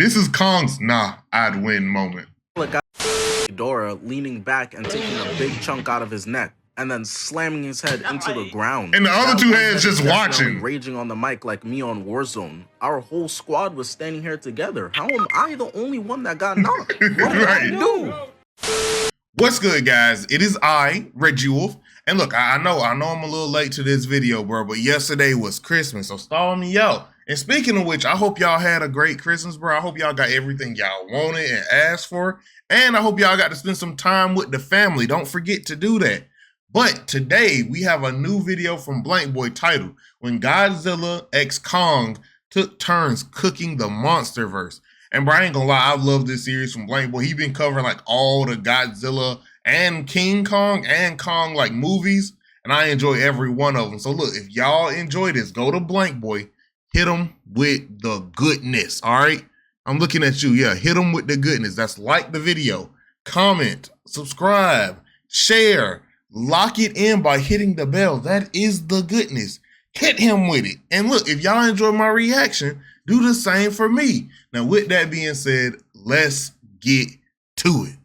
This is Kong's nah, I'd win moment. Ghidorah leaning back and taking a big chunk out of his neck, and then slamming his head into the ground. And the other two heads just watching. Raging on the mic like me on Warzone. Our whole squad was standing here together. How am I the only one that got knocked? What did I do? What's good, guys? It is I, Reggie Wolf. And look, I know I'm a little late to this video, bro, but yesterday was Christmas, so stall me out. And speaking of which, I hope y'all had a great Christmas, bro. I hope y'all got everything y'all wanted and asked for. And I hope y'all got to spend some time with the family. Don't forget to do that. But today, we have a new video from Blank Boy titled, When Godzilla x Kong Took Turns Cooking the Monsterverse. And bro, I ain't gonna lie, I love this series from Blank Boy. He been covering like all the Godzilla and King Kong and Kong like movies. And I enjoy every one of them. So look, if y'all enjoy this, go to Blank Boy. Hit them with the goodness, all right? I'm looking at you, yeah, hit them with the goodness. That's like the video, comment, subscribe, share, lock it in by hitting the bell. That is the goodness. Hit him with it. And look, if y'all enjoy my reaction, do the same for me. Now, with that being said, let's get to it.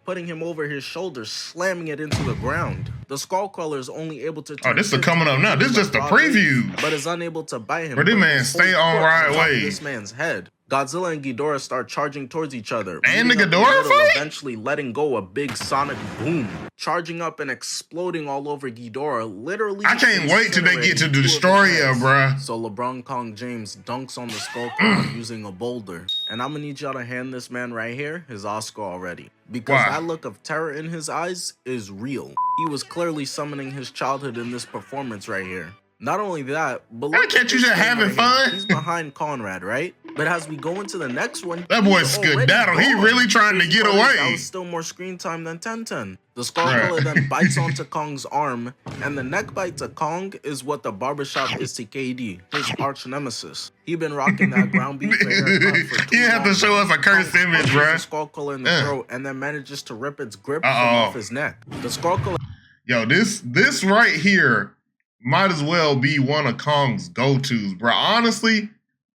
Putting him over his shoulder, slamming it into the ground. The Skullcrawler is only able to Oh, this is coming up now. This is just a preview. But is unable to bite him. But this man stay on right way. This man's head. Godzilla and Ghidorah start charging towards each other. And the Ghidorah fight? Eventually letting go a big sonic boom. Charging up and exploding all over Ghidorah. Literally. I can't wait till they get to the destroyer, bruh. So LeBron Kong James dunks on the Skullcrawler using a boulder. And I'm gonna need y'all to hand this man right here his Oscar already. Because that look of terror in his eyes is real. He was clearly summoning his childhood in this performance right here. Not only that, but look, can't you just having fun? He's behind Conrad, right? But as we go into the next one, that boy's skedaddle. He really trying to get away. That was still more screen time than 1010. The Skullcrawler then bites onto Kong's arm, and the neck bite to Kong is what the barbershop is to KD, his arch nemesis. He been rocking that ground beef for haircut for too You have to show us a cursed image, bro. The Skullcrawler in the throat, and then manages to rip its grip from off his neck. The Skullcrawler. Yo, this right here might as well be one of Kong's go-tos, bro. Honestly,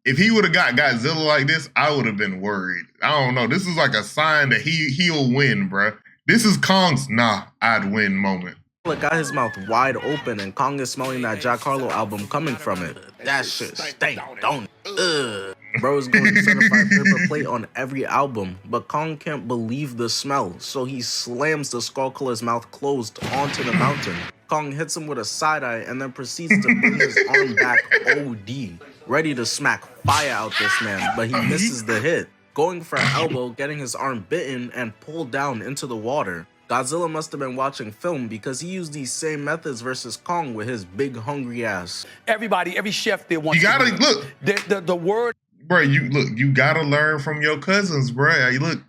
if he would have got Godzilla like this, I would have been worried. I don't know. This is like a sign that he'll win, bro. This is Kong's nah, I'd win moment. Got his mouth wide open, and Kong is smelling that Jack Harlow album coming from it. That shit stank, don't it? Bro is going to certified paper plate on every album, but Kong can't believe the smell, so he slams the Skullcrawler's mouth closed onto the mountain. Kong hits him with a side-eye and then proceeds to bring his arm back OD, ready to smack fire out this man, but he misses the hit, going for an elbow, getting his arm bitten and pulled down into the water. Godzilla must have been watching film because he used these same methods versus Kong with his big hungry ass. Everybody, every chef there wants you gotta look. The word, bro. You gotta learn from your cousins, bro. You look.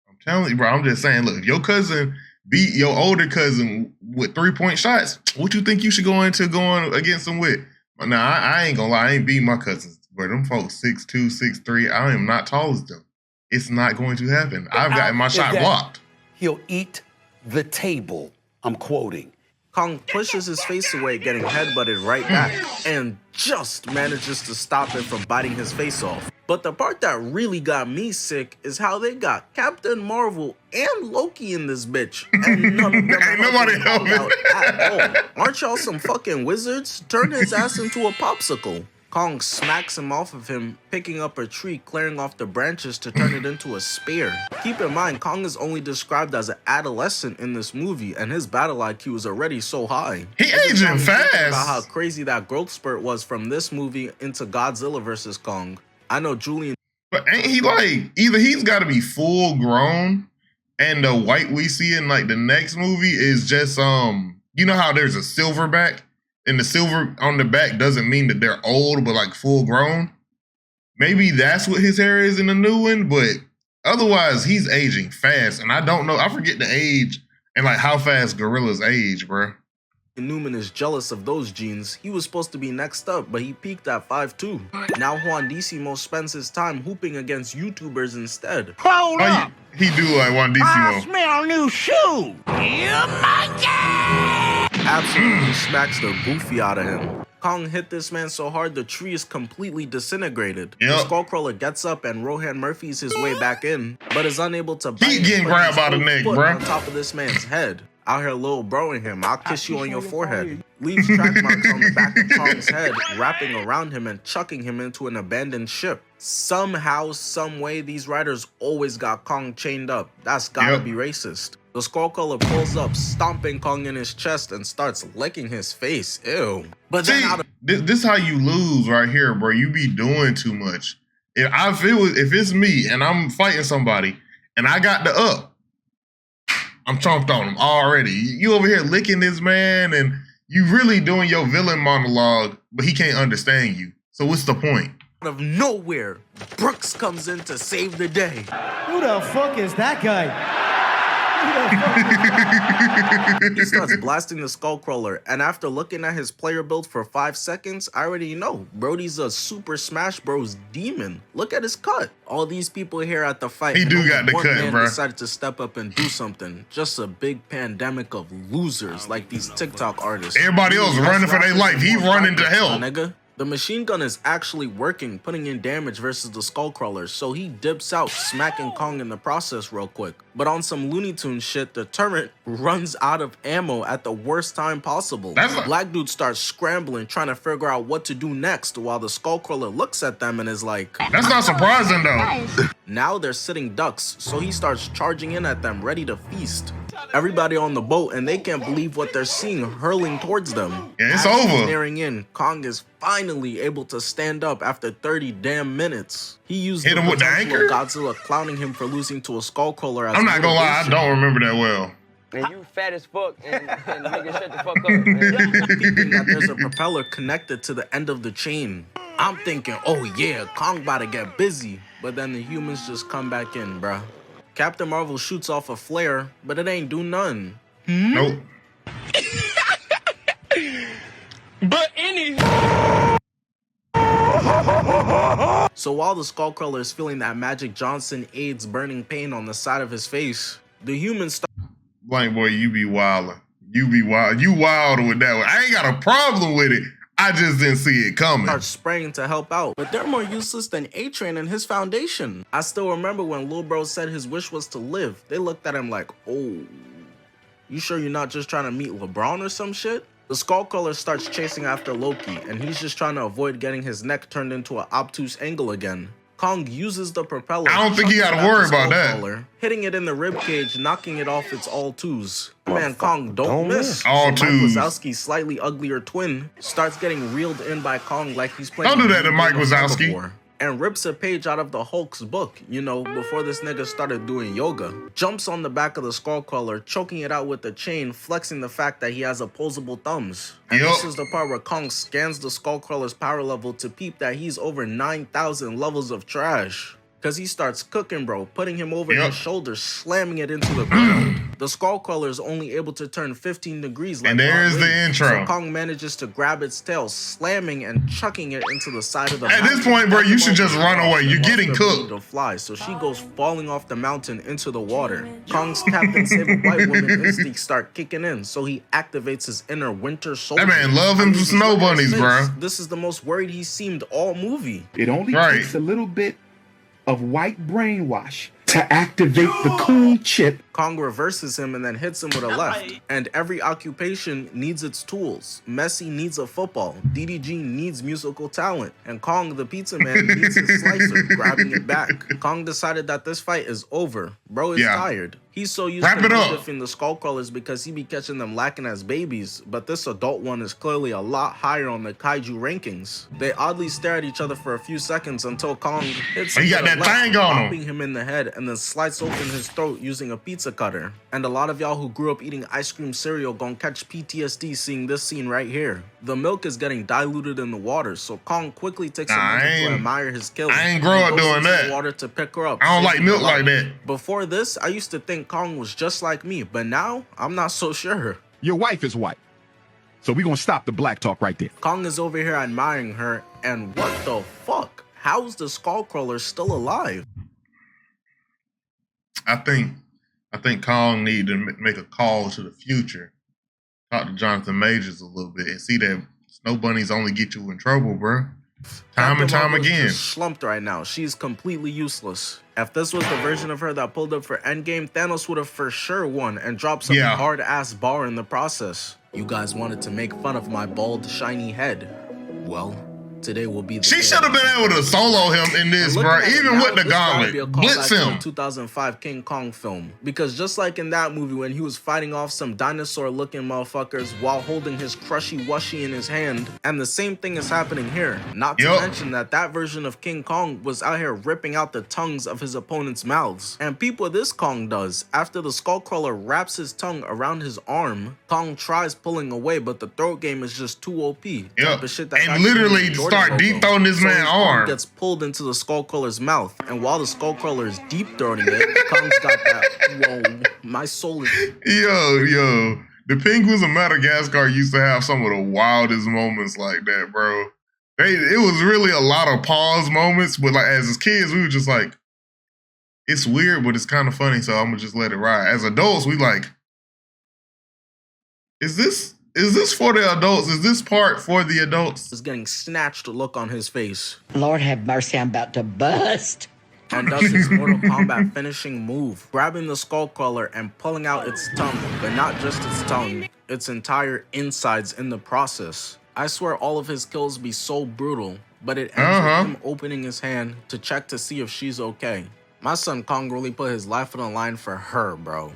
I'm telling you, bro. I'm just saying. Look, if your cousin beat your older cousin with 3-point shots, what you think you should go into going against them with? Nah, I ain't gonna lie. I ain't beating my cousins, but them folks 6'2", 6'3". I am not tall as them. It's not going to happen. I've gotten my shot blocked. He'll eat the table. I'm quoting. Kong pushes his face away, getting headbutted right back, and just manages to stop it from biting his face off. But the part that really got me sick is how they got Captain Marvel and Loki in this bitch, and none of them ain't nobody helping out at all. Aren't y'all some fucking wizards? Turn his ass into a popsicle. Kong smacks him off of him, picking up a tree, clearing off the branches to turn it into a spear. Keep in mind, Kong is only described as an adolescent in this movie, and his battle IQ is already so high. He aging fast. About how crazy that growth spurt was from this movie into Godzilla vs. Kong. I know Julian. But ain't he like, either he's got to be full grown, and the white we see in like the next movie is just, you know how there's a silverback? And the silver on the back doesn't mean that they're old, but like full grown. Maybe that's what his hair is in the new one, but otherwise he's aging fast. And I don't know, I forget the age and like how fast gorillas age, bro. Newman is jealous of those genes. He was supposed to be next up, but he peaked at 5'2". Now Juandissimo spends his time hooping against YouTubers instead. Hold up! He do like Juandissimo. I smell a new shoe! You monkey! Absolutely smacks the goofy out of him. Kong hit this man so hard the tree is completely disintegrated. Yep. The Skullcrawler gets up and Rohan Murphy's his way back in, but is unable to bite Keep getting grabbed by the neck, bruh. on top of this man's head. Out here little broing him, I'll kiss you on your forehead. Leaves track marks on the back of Kong's head, wrapping around him and chucking him into an abandoned ship. Somehow, some way, these riders always got Kong chained up. That's gotta be racist. The Skullcrawler pulls up, stomping Kong in his chest and starts licking his face. Ew. But then this how you lose right here, bro. You be doing too much. If it's me and I'm fighting somebody and I got the up, I'm chomped on him already. You over here licking this man and you really doing your villain monologue, but he can't understand you. So what's the point? Out of nowhere, Brooks comes in to save the day. Who the fuck is that guy? He starts blasting the Skullcrawler, and after looking at his player build for 5 seconds, I already know Brody's a Super Smash Bros. Demon. Look at his cut. All these people here at the fight. He do got the one cut, man bro. Decided to step up and do something. Just a big pandemic of losers like these TikTok artists. Everybody else running for their life. He running to hell. Nigga. The machine gun is actually working, putting in damage versus the Skullcrawler, so he dips out, smacking Kong in the process real quick. But on some Looney Tunes shit, the turret runs out of ammo at the worst time possible. Black dude starts scrambling, trying to figure out what to do next, while the Skullcrawler looks at them and is like, that's not surprising though. Now they're sitting ducks, so he starts charging in at them, ready to feast. Everybody on the boat, and they can't believe what they're seeing hurling towards them. Yeah, it's As over. he's nearing in, Kong is finally able to stand up after 30 damn minutes. He used Hit him with the anchor? Godzilla clowning him for losing to a Skullcrawler as I'm not gonna lie, I don't remember that well. Man, you fat as fuck and nigga shut the fuck up, man. Thinking that there's a propeller connected to the end of the chain. I'm thinking, oh yeah, Kong about to get busy. But then the humans just come back in, bruh. Captain Marvel shoots off a flare, but it ain't do none. Nope. But any. So while the Skullcrawler is feeling that Magic Johnson AIDS burning pain on the side of his face, the humans start. Blank boy, you be wildin'. You be wild. You wild with that one. I ain't got a problem with it. I just didn't see it coming. Start spraying to help out, but they're more useless than A-Train and his foundation. I still remember when Lil Bro said his wish was to live. They looked at him like, oh, you sure you're not just trying to meet LeBron or some shit? The Skullcrawler starts chasing after Loki, and he's just trying to avoid getting his neck turned into an obtuse angle again. Kong uses the propeller. I don't think he gotta worry about that. Hitting it in the ribcage, knocking it off its all twos. Man, Kong don't miss. All so twos. Mike Wazowski's slightly uglier twin starts getting reeled in by Kong like he's playing. Don't do that to Mike Wazowski. And rips a page out of the Hulk's book, you know, before this nigga started doing yoga. Jumps on the back of the Skullcrawler, choking it out with the chain, flexing the fact that he has opposable thumbs. And this is the part where Kong scans the Skullcrawler's power level to peep that he's over 9,000 levels of trash. Cause he starts cooking, bro, putting him over his shoulder, slamming it into the ground. The Skullcrawler is only able to turn 15 degrees. Like and there's the intro. So Kong manages to grab its tail, slamming and chucking it into the side of the mountain. At this point, bro, you should just run away. You're getting cooked. To fly, so she goes falling off the mountain into the water. Kong's Captain Save a White Woman instincts start kicking in, so he activates his inner winter soldier. That man love him some snow bunnies, bro. This is the most worried he seemed all movie. It only takes a little bit of white brainwash to activate the cool chip. Kong reverses him and then hits him with a left. And every occupation needs its tools. Messi needs a football. DDG needs musical talent. And Kong, the pizza man, needs his slicer, grabbing it back. Kong decided that this fight is over. Bro is tired. He's so used to diffing the Skullcrawlers because he be catching them lacking as babies, but this adult one is clearly a lot higher on the kaiju rankings. They oddly stare at each other for a few seconds until Kong hits him, popping him in the head, and then slices open his throat using a pizza cutter. And a lot of y'all who grew up eating ice cream cereal gon' catch PTSD seeing this scene right here. The milk is getting diluted in the water, so Kong quickly takes a moment to admire his kill. I ain't grow up doing that. Water to pick her up. I don't like milk like that. Before this, I used to think Kong was just like me, but now I'm not so sure. Your wife is white, so we gonna stop the black talk right there. Kong is over here admiring her, and what the fuck? How's the Skullcrawler still alive? I think Kong need to make a call to the future, talk to Jonathan Majors a little bit, and see that Snow bunnies only get you in trouble, bro. Time and time again. Slumped right now. She's completely useless. If this was the version of her that pulled up for Endgame, Thanos would have for sure won and dropped some hard-ass bar in the process. You guys wanted to make fun of my bald, shiny head. Well, today will be the She should have been able to solo him in this, bro. Even with the gauntlet. Blitz him. 2005 King Kong film. Because just like in that movie when he was fighting off some dinosaur-looking motherfuckers while holding his crushy-wushy in his hand, and the same thing is happening here. Not to mention that version of King Kong was out here ripping out the tongues of his opponent's mouths. And peep what this Kong does. After the Skullcrawler wraps his tongue around his arm, Kong tries pulling away, but the throat game is just too OP. Type of shit that and literally start deep throwing this man's arm. Gets pulled into the Skullcrawler's mouth, and while the Skullcrawler is deep throating it, Kong's got that. Whoa, my soul is. Yo, the penguins of Madagascar used to have some of the wildest moments like that, bro. It was really a lot of pause moments, but like as kids, we were just like, it's weird, but it's kind of funny, so I'm gonna just let it ride. As adults, we like, is this for the adults? Is this part for the adults? Is getting snatched look on his face. Lord have mercy, I'm about to bust. And does his Mortal Kombat finishing move, grabbing the Skullcrawler and pulling out its tongue, but not just its tongue, its entire insides in the process. I swear all of his kills be so brutal, but it ends with him opening his hand to check to see if she's okay. My son Kong really put his life on the line for her, bro.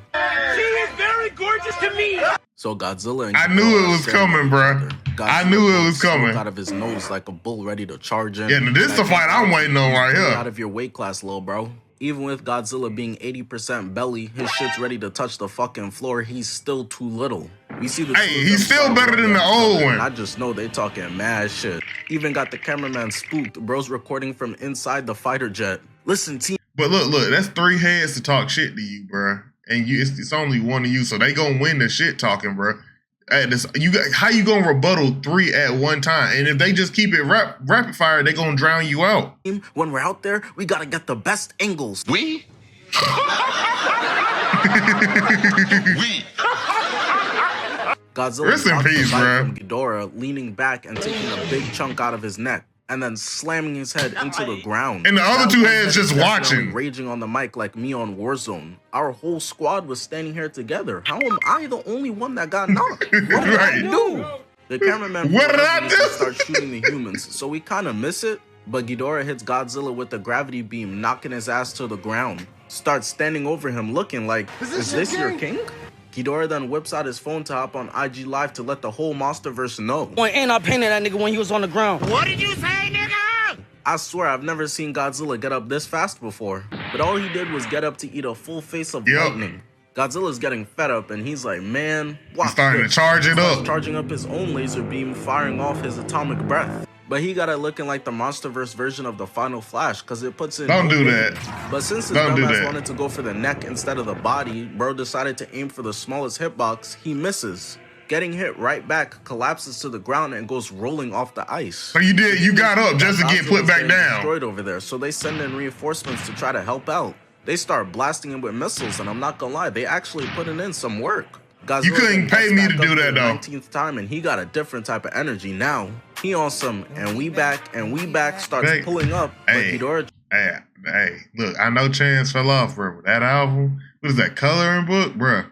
She is very gorgeous to me. So Godzilla and I knew it was coming, bro. I knew it was coming. Out of his nose like a bull ready to charge in. Yeah, this is the fight I'm waiting on right here. Out of your weight class, little bro. Even with Godzilla being 80% belly, his shit's ready to touch the fucking floor. He's still too little. We see the he's still better than the old one. I just know they talking mad shit. Even got the cameraman spooked. Bro's recording from inside the fighter jet. Listen, team. But look, that's 3 heads to talk shit to you, bro. And it's only one of you, so they gonna win the shit talking, bro. How you gonna rebuttal 3 at one time? And if they just keep it rapid fire, they gonna drown you out. When we're out there, we gotta get the best angles. We? Godzilla rest in peace, bro. From Ghidorah, leaning back and taking a big chunk out of his neck, and then slamming his head into the ground. And the other 2 heads just watching. Raging on the mic like me on Warzone. Our whole squad was standing here together. How am I the only one that got knocked? What did I do? The cameraman starts shooting the humans, so we kind of miss it. But Ghidorah hits Godzilla with the gravity beam, knocking his ass to the ground. Starts standing over him, looking like, is this your king? Ghidorah then whips out his phone to hop on IG Live to let the whole Monsterverse know. And I painted that nigga when he was on the ground. What did you say, nigga? I swear I've never seen Godzilla get up this fast before. But all he did was get up to eat a full face of lightning. Godzilla's getting fed up and he's like, man, watch. He's starting to charge it up. Charging up his own laser beam, firing off his atomic breath. But he got it looking like the Monsterverse version of the Final Flash, because it puts in. Don't do that. But since his dumbass wanted to go for the neck instead of the body, bro decided to aim for the smallest hitbox. He misses. Getting hit right back, collapses to the ground, and goes rolling off the ice. So you got up just to get put back down. Destroyed over there, so they send in reinforcements to try to help out. They start blasting him with missiles, and I'm not gonna lie, they actually putting in some work. Godzilla, you couldn't pay me to do that though. 19th time, and he got a different type of energy now. He on some, and we back, starts pulling up. Hey, look, I know Chance fell off, bro. That album, what is that, coloring book, bro?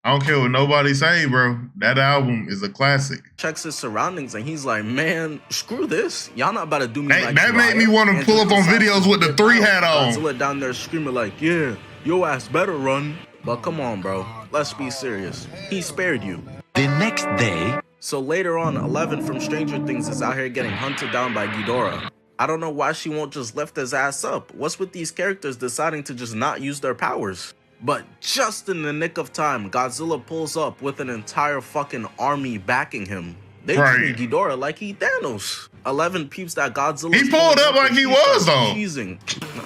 I don't care what nobody say, bro. That album is a classic. Checks his surroundings, and he's like, man, screw this. Y'all not about to do me like that. Made me want to pull up on videos with the 3 hat on. Godzilla down there screaming like, yeah, your ass better run. But come on, bro. Let's be serious. He spared you. The next day. So later on, 11 from Stranger Things is out here getting hunted down by Ghidorah. I don't know why she won't just lift his ass up. What's with these characters deciding to just not use their powers? But just in the nick of time, Godzilla pulls up with an entire fucking army backing him. They treat Ghidorah like he Thanos. 11 peeps that Godzilla. He pulled up like he was though.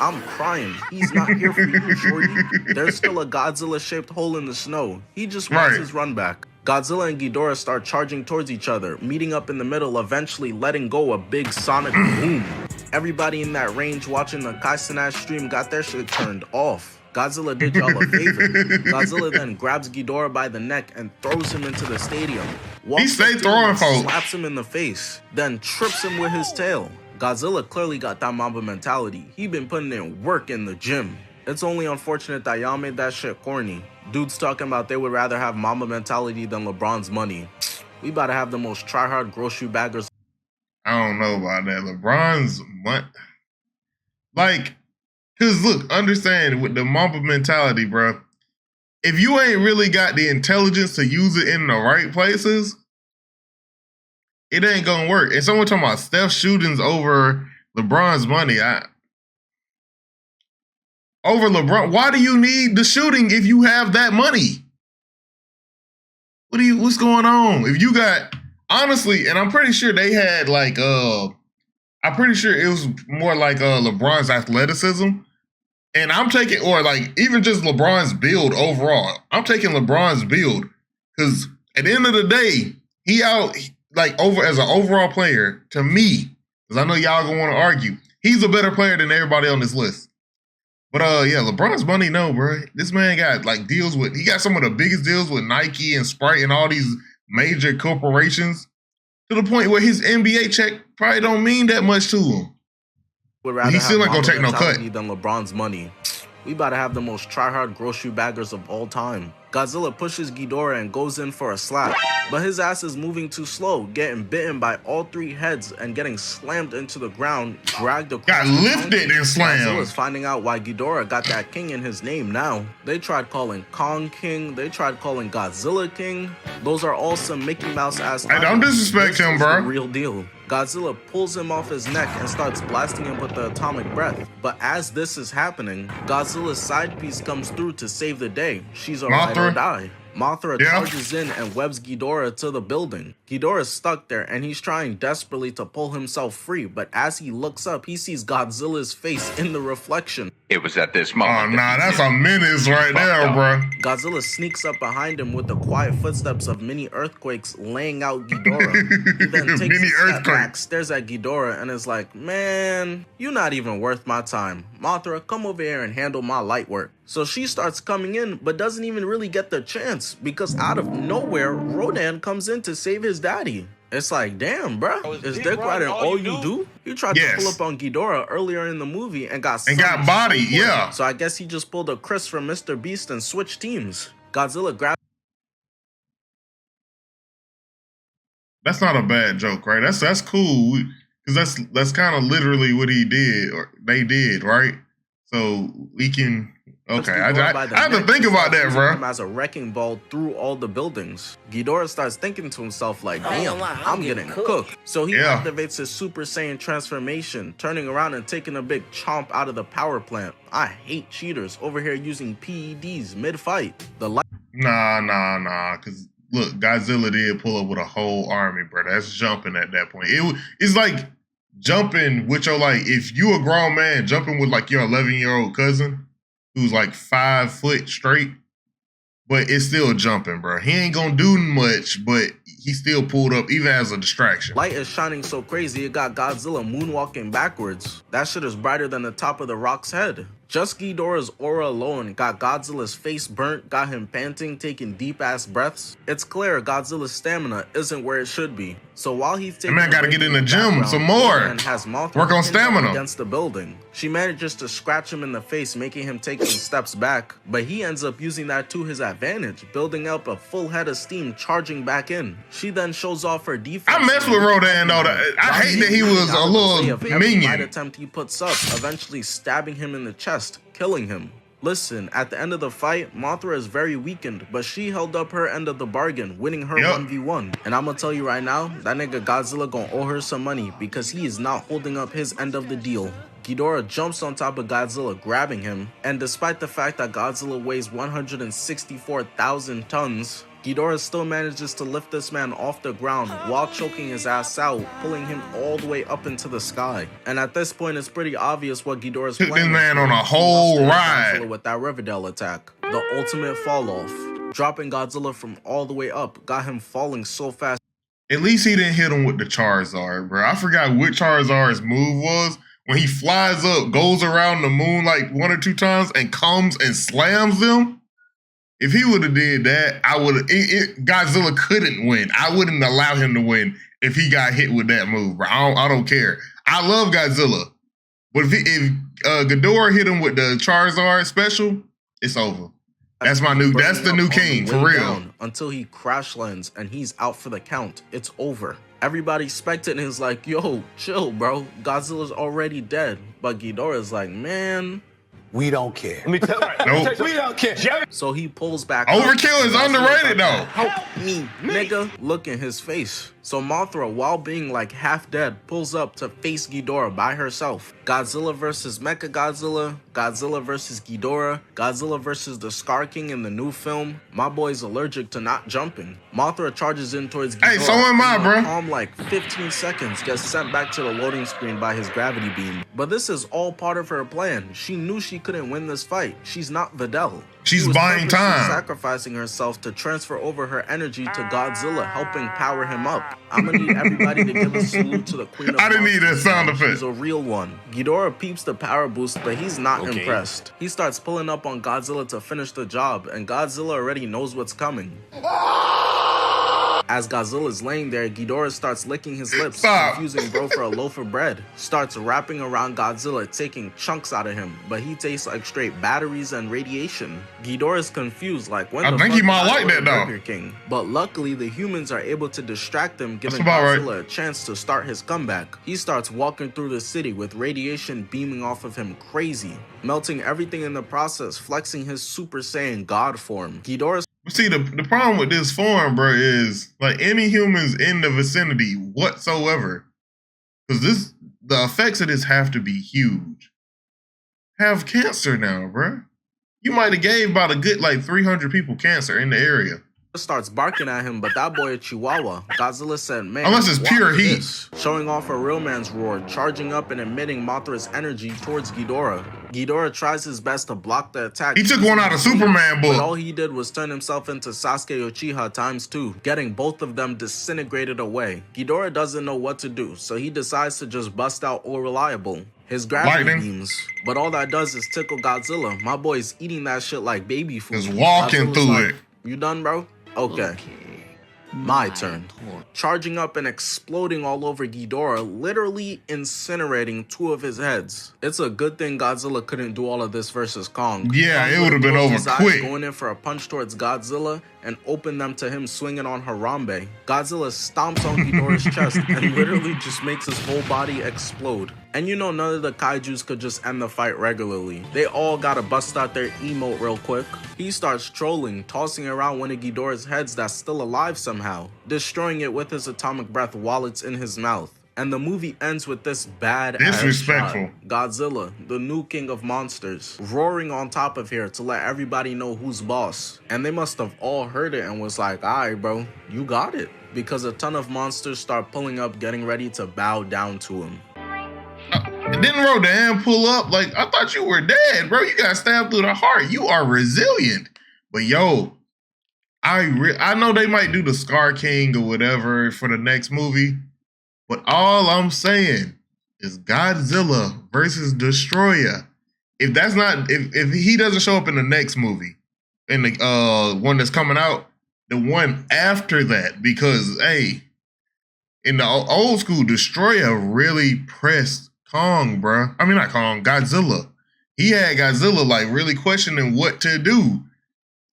I'm crying. He's not here for you, shorty. There's still a Godzilla-shaped hole in the snow. He just wants his run back. Godzilla and Ghidorah start charging towards each other, meeting up in the middle, eventually letting go a big sonic boom. Everybody in that range watching the Kaisenash stream got their shit turned off. Godzilla did y'all a favor. Godzilla then grabs Ghidorah by the neck and throws him into the stadium. walks stay up to him throwing and folks. slaps him in the face, then trips him with his tail. Godzilla clearly got that Mamba mentality. He been putting in work in the gym. It's only unfortunate that y'all made that shit corny. Dudes talking about they would rather have Mamba mentality than LeBron's money. We about to have the most try-hard grocery baggers. I don't know about that. LeBron's money. Like, cause look, understand with the Mamba mentality, bro. If you ain't really got the intelligence to use it in the right places, it ain't gonna work. And someone talking about Steph shootings over LeBron's money. Over LeBron, why do you need the shooting if you have that money? What's going on? If you got, honestly, and I'm pretty sure they had like, I'm pretty sure it was more like LeBron's athleticism. And I'm taking, or like even just LeBron's build overall. I'm taking LeBron's build because at the end of the day, he out like over as an overall player to me, because I know y'all gonna want to argue. He's a better player than everybody on this list. But yeah, LeBron's money, no, bro. This man got like deals with, he got some of the biggest deals with Nike and Sprite and all these major corporations to the point where his NBA check probably don't mean that much to him. He still ain't gonna take no cut. Than LeBron's money. We about to have the most try-hard grocery baggers of all time. Godzilla pushes Ghidorah and goes in for a slap, but his ass is moving too slow, getting bitten by all three heads and getting slammed into the ground, dragged across. Got lifted and slammed. Godzilla's finding out why Ghidorah got that king in his name now. They tried calling Kong King, they tried calling Godzilla King. Those are all some Mickey Mouse ass. Hey, don't disrespect him, bro. Real deal. Godzilla pulls him off his neck and starts blasting him with the atomic breath. But as this is happening, Godzilla's side piece comes through to save the day. She's a ride or die. Mothra charges in and webs Ghidorah to the building. Ghidorah's stuck there and he's trying desperately to pull himself free, but as he looks up, he sees Godzilla's face in the reflection. It was at this moment. Oh, nah, that's a menace right there, bro. Godzilla sneaks up behind him with the quiet footsteps of mini earthquakes laying out Ghidorah. He then takes a step back, stares at Ghidorah, and is like, man, you're not even worth my time. Mothra, come over here and handle my light work. So she starts coming in, but doesn't even really get the chance, because out of nowhere, Rodan comes in to save his daddy. It's like, damn, bruh, is dick riding all you do? You tried to pull up on Ghidorah earlier in the movie and got bodied, yeah. So I guess he just pulled a Chris from Mr. Beast and switched teams. Godzilla grabbed. That's not a bad joke, right? That's cool, because that's kind of literally what he did, or they did, right? So we can. Okay, I have to think about that, bro. As a wrecking ball through all the buildings. Ghidorah starts thinking to himself like, damn, I'm getting cooked. So he activates his Super Saiyan transformation, turning around and taking a big chomp out of the power plant. I hate cheaters over here using PEDs mid-fight. Nah, because look, Godzilla did pull up with a whole army, bro. That's jumping at that point. It's like jumping with your, like, if you a grown man, jumping with like your 11-year-old cousin who's like 5 foot straight, but it's still jumping, bro. He ain't gonna do much, but he still pulled up even as a distraction. Light is shining so crazy, it got Godzilla moonwalking backwards. That shit is brighter than the top of the rock's head. Just Ghidorah's aura alone got Godzilla's face burnt, got him panting, taking deep-ass breaths. It's clear Godzilla's stamina isn't where it should be. So while he's taking man gotta get in the gym some more. And has Mothra work on stamina against the building. She manages to scratch him in the face, making him take some steps back. But he ends up using that to his advantage, building up a full head of steam, charging back in. She then shows off her defense. I mess with Rodan though. I hate that he was a little minion. Every attempt he puts up, eventually stabbing him in the chest, killing him. Listen, at the end of the fight, Mothra is very weakened, but she held up her end of the bargain, winning her 1v1. And I'm gonna tell you right now, that nigga Godzilla gonna owe her some money because he is not holding up his end of the deal. Ghidorah jumps on top of Godzilla, grabbing him, and despite the fact that Godzilla weighs 164,000 tons, Ghidorah still manages to lift this man off the ground while choking his ass out, pulling him all the way up into the sky. And at this point, it's pretty obvious what Ghidorah's plan is. Took this man on a whole ride with that Riverdale attack, the ultimate fall off. Dropping Godzilla from all the way up got him falling so fast. At least he didn't hit him with the Charizard, bro. I forgot what Charizard's move was. When he flies up, goes around the moon like 1 or 2 times, and comes and slams them. If he would have did that, I would. Godzilla couldn't win. I wouldn't allow him to win if he got hit with that move, bro. I don't care. I love Godzilla, but if Ghidorah hit him with the Charizard special, it's over. That's my new. That's the new king for real. Until he crash lands and he's out for the count. It's over. Everybody expected and is like, "Yo, chill, bro. Godzilla's already dead." But Ghidorah's like, "Man, We don't care. Let me tell Nope. you, we don't care. So he pulls back. Overkill is underrated though. Help me, nigga. Look in his face. So Mothra, while being like half dead, pulls up to face Ghidorah by herself. Godzilla versus Mechagodzilla, Godzilla versus Ghidorah, Godzilla versus the Scar King in the new film. My boy's allergic to not jumping. Mothra charges in towards Ghidorah. Hey, so am I, bro. Calm like 15 seconds, gets sent back to the loading screen by his gravity beam. But this is all part of her plan. She knew she couldn't win this fight. She's not Videl. She's She was buying purposely time. sacrificing herself to transfer over her energy to Godzilla, helping power him up. I'm gonna need everybody to give a salute to the Queen of I didn't need that Monsters. sound effect. She's a real one. Ghidorah peeps the power boost, but he's not impressed. He starts pulling up on Godzilla to finish the job, and Godzilla already knows what's coming. As Godzilla's laying there, Ghidorah starts licking his lips, Stop. confusing bro for a loaf of bread. Starts wrapping around Godzilla, taking chunks out of him, but he tastes like straight batteries and radiation. Ghidorah's confused, like when I the think fuck he might did I like order that, though. Burger King? But luckily, the humans are able to distract him, giving about right. Godzilla a chance to start his comeback. He starts walking through the city with radiation beaming off of him crazy, melting everything in the process, flexing his Super Saiyan God form. Ghidorah's See, the problem with this form, bro, is like any humans in the vicinity whatsoever, because the effects of this have to be huge. Have cancer now, bro. You might have gave about a good like 300 people cancer in the area. starts barking at him, but that boy a chihuahua. Godzilla said, "Man, unless it's watch pure heat." this." Showing off a real man's roar, charging up and emitting Mothra's energy towards Ghidorah. Ghidorah tries his best to block the attack. He took one out of Superman But book. all he did was turn himself into Sasuke Uchiha ×2, getting both of them disintegrated away. Ghidorah doesn't know what to do, so he decides to just bust out All Reliable. His gravity Lightning. beams, but all that does is tickle Godzilla. My boy's eating that shit like baby food. Just walking Godzilla's through like, it. "You done, bro? Okay. My turn." Charging up and exploding all over Ghidorah, literally incinerating 2 of his heads. It's a good thing Godzilla couldn't do all of this versus Kong. Yeah, Kong it would have been closed over his eyes, quick. going in for a punch towards Godzilla and open them to him swinging on Harambe. Godzilla stomps on Ghidorah's chest and literally just makes his whole body explode. And you know none of the kaijus could just end the fight regularly. They all gotta bust out their emote real quick. He starts trolling, tossing around one of Ghidorah's heads that's still alive somehow, destroying it with his atomic breath while it's in his mouth. And the movie ends with this bad Disrespectful. Godzilla, the new king of monsters, roaring on top of here to let everybody know who's boss. And they must have all heard it and was like, "Alright, bro, you got it." Because a ton of monsters start pulling up, getting ready to bow down to him. Didn't Rodan pull up? Like, I thought you were dead, bro. You got stabbed through the heart. You are resilient. But yo, I know they might do the Scar King or whatever for the next movie, but all I'm saying is Godzilla versus Destroyer. If that's not, if he doesn't show up in the next movie, in the one that's coming out, the one after that, because hey, in the old school, Destroyer really pressed Kong, bruh. I mean, not Kong, Godzilla. He had Godzilla like really questioning what to do.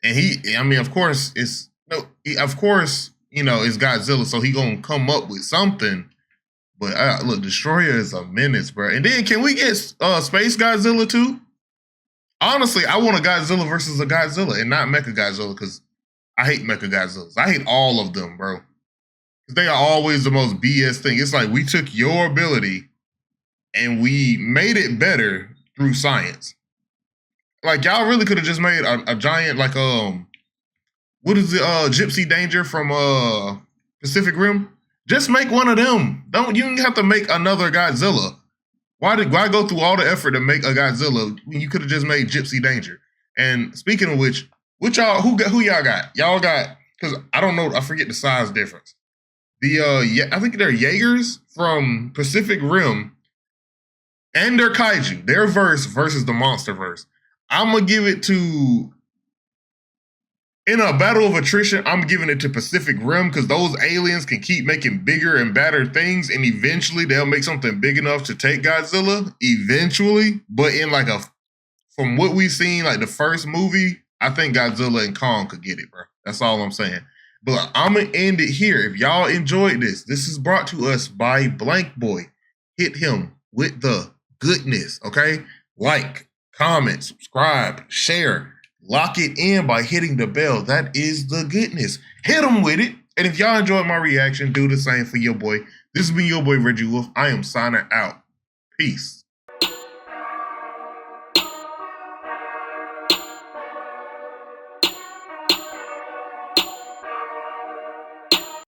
And of course, it's Godzilla, so he gonna come up with something. But look, Destroyer is a menace, bro. And then can we get Space Godzilla too? Honestly, I want a Godzilla versus a Godzilla and not Mecha Godzilla, because I hate Mecha Godzillas. I hate all of them, bro. Because they are always the most BS thing. It's like we took your ability and we made it better through science. Like, y'all really could have just made a giant, like, what is it, Gypsy Danger from Pacific Rim? Just make one of them. You don't have to make another Godzilla. Why go through all the effort to make a Godzilla when you could have just made Gypsy Danger? And speaking of which y'all, who y'all got? Y'all got, because I don't know, I forget the size difference. I think they're Jaegers from Pacific Rim, and their kaiju, their verse versus the Monsterverse. I'm gonna give it to In a battle of attrition, I'm giving it to Pacific Rim because those aliens can keep making bigger and badder things, and eventually they'll make something big enough to take Godzilla. Eventually, but in like from what we've seen, like the first movie, I think Godzilla and Kong could get it, bro. That's all I'm saying. But I'm gonna end it here. If y'all enjoyed this, this is brought to us by Blank Boy. Hit him with the goodness, okay? Like, comment, subscribe, share. Lock it in by hitting the bell. That is the goodness. Hit him with it. And if y'all enjoyed my reaction, do the same for your boy. This has been your boy, Reggie Wolf. I am signing out. Peace.